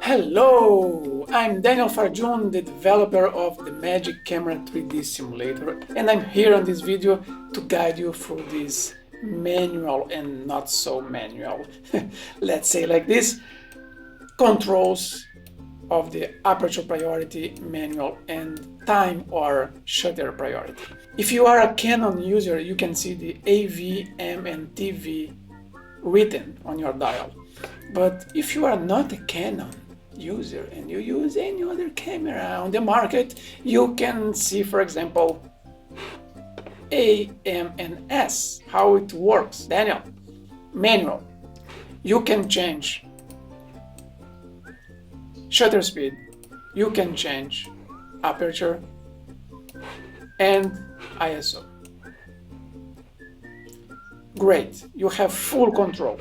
Hello, I'm Daniel Farjun, the developer of the Magic Camera 3D Simulator, and I'm here on this video to guide you through this manual and not so manual, let's say like this, controls of the aperture priority, manual, and time or shutter priority. If you are a Canon user, you can see the AV, M, and TV written on your dial. But if you are not a Canon user and you use any other camera on the market, you can see, for example, A, M, and S, how it works. Daniel, manual. You can change shutter speed, you can change aperture and ISO. Great, you have full control.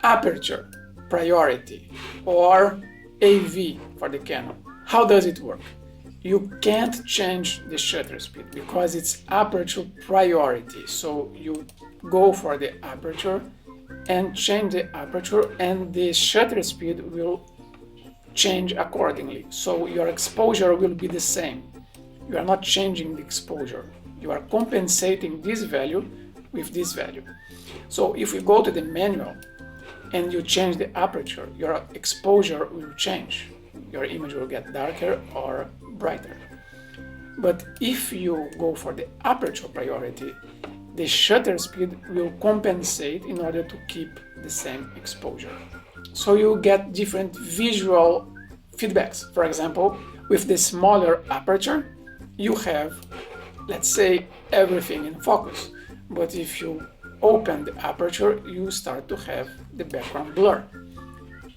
Aperture priority or AV for the Canon. How does it work? You can't change the shutter speed because it's aperture priority. So you go for the aperture and change the aperture, and the shutter speed will change accordingly. So your exposure will be the same. You are not changing the exposure. You are compensating this value with this value. So if we go to the manual and you change the aperture, your exposure will change. Your image will get darker or brighter. But if you go for the aperture priority, the shutter speed will compensate in order to keep the same exposure. So you get different visual feedbacks. For example, with the smaller aperture, you have, let's say, everything in focus. But if you open the aperture, you start to have the background blur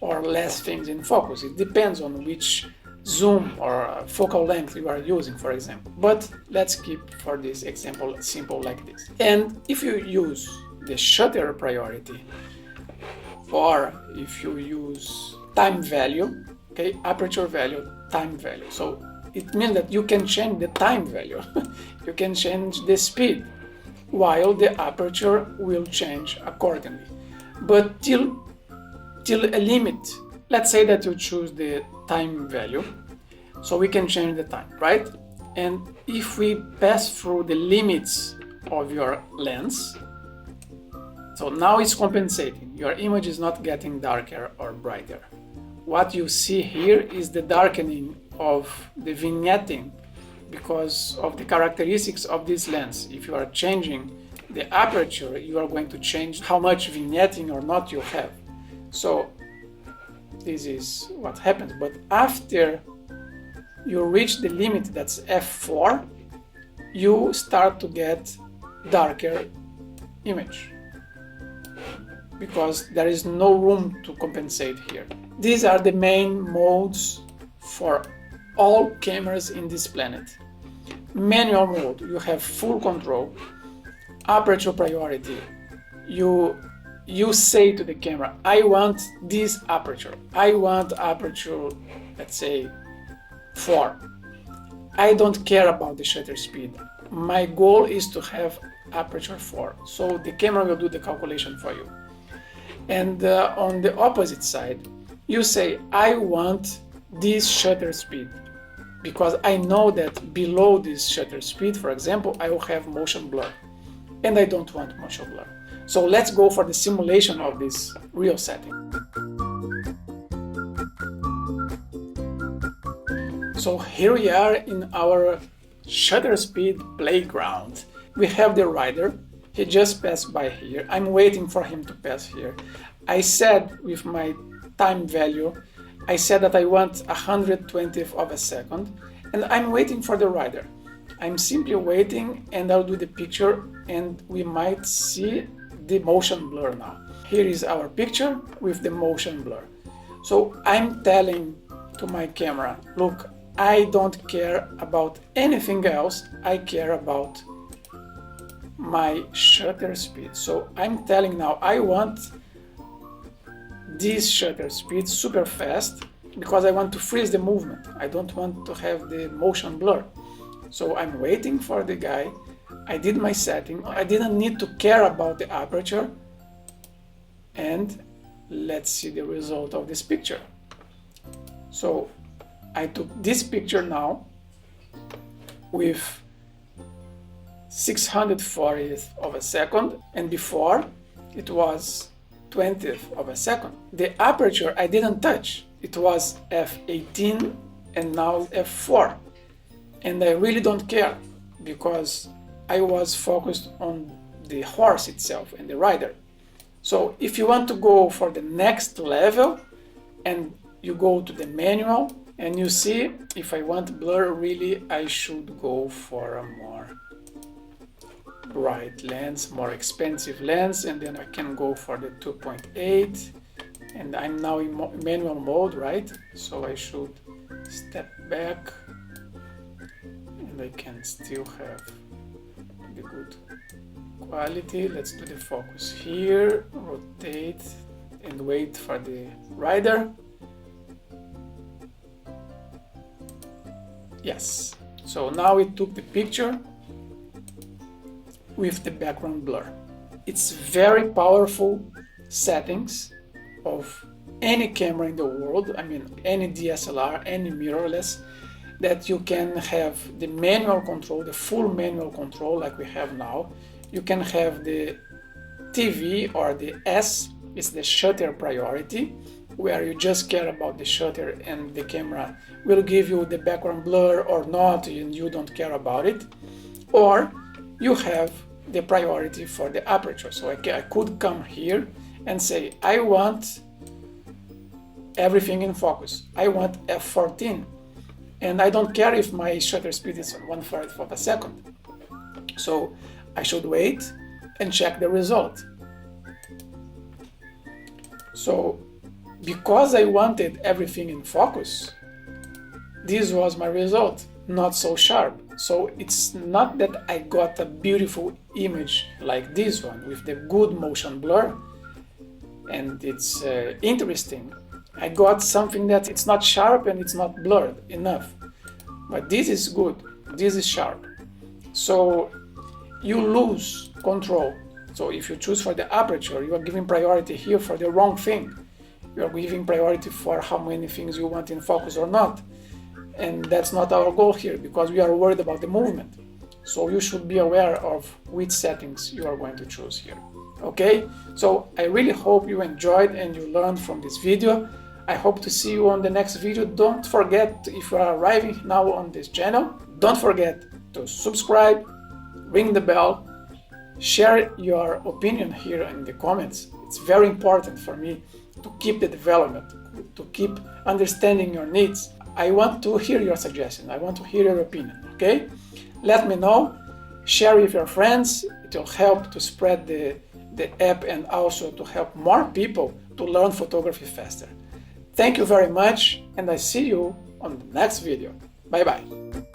or less things in focus. It depends on which zoom or focal length you are using, for example. But let's keep for this example simple like this. And if you use the shutter priority, or if you use time value, okay, aperture value, time value. So it means that you can change the time value. You can change the speed, while the aperture will change accordingly. But till a limit. Let's say that you choose the time value, so we can change the time, right? And if we pass through the limits of your lens, so now it's compensating. Your image is not getting darker or brighter. What you see here is the darkening of the vignetting because of the characteristics of this lens. If you are changing the aperture, you are going to change how much vignetting or not you have. So this is what happens. But after you reach the limit, that's f4, you start to get darker image because there is no room to compensate here. These are the main modes for all cameras in this planet. Manual mode, you have full control. Aperture priority, you say to the camera, I want this aperture. I want aperture, let's say, 4. I don't care about the shutter speed. My goal is to have aperture 4. So the camera will do the calculation for you. And on the opposite side, you say, I want this shutter speed, because I know that below this shutter speed, for example, I will have motion blur, and I don't want motion blur. So let's go for the simulation of this real setting. So here we are in our shutter speed playground. We have the rider. He just passed by here. I'm waiting for him to pass here. I said with my time value, I said that I want 120th of a second, and I'm waiting for the rider. I'm simply waiting, and I'll do the picture, and we might see the motion blur now. Here is our picture with the motion blur. So I'm telling to my camera, look, I don't care about anything else. I care about my shutter speed. So I'm telling now, I want this shutter speed super fast because I want to freeze the movement. I don't want to have the motion blur. So I'm waiting for the guy. I did my setting. I didn't need to care about the aperture. And let's see the result of this picture. So I took this picture now with 640th of a second, and before it was 20th of a second. The aperture I didn't touch. It was f18 and now f4. And I really don't care because I was focused on the horse itself and the rider. So if you want to go for the next level and you go to the manual and you see if I want blur, really I should go for a more bright lens, more expensive lens, and then I can go for the 2.8, and I'm now in manual mode, right? So I should step back and I can still have the good quality. Let's do the focus here, rotate and wait for the rider. Yes, so now it took the picture with the background blur. It's very powerful settings of any camera in the world, I mean any DSLR, any mirrorless, that you can have the manual control, the full manual control like we have now. You can have the TV or the S, it's the shutter priority, where you just care about the shutter and the camera will give you the background blur or not and you don't care about it. Or you have the priority for the aperture. So I could come here and say, I want everything in focus. I want f14. And I don't care if my shutter speed is 1/4 of a second. So I should wait and check the result. So because I wanted everything in focus, this was my result, not so sharp. So it's not that I got a beautiful image like this one with the good motion blur and it's interesting. I got something that it's not sharp and it's not blurred enough. But this is good, this is sharp. So you lose control. So if you choose for the aperture, you are giving priority here for the wrong thing. You are giving priority for how many things you want in focus or not. And that's not our goal here because we are worried about the movement. So you should be aware of which settings you are going to choose here. Okay, so I really hope you enjoyed and you learned from this video. I hope to see you on the next video. Don't forget, if you are arriving now on this channel, don't forget to subscribe, ring the bell, share your opinion here in the comments. It's very important for me to keep the development, to keep understanding your needs. I want to hear your suggestion. I want to hear your opinion, okay? Let me know, share with your friends. It will help to spread the app and also to help more people to learn photography faster. Thank you very much, and I see you on the next video. Bye-bye.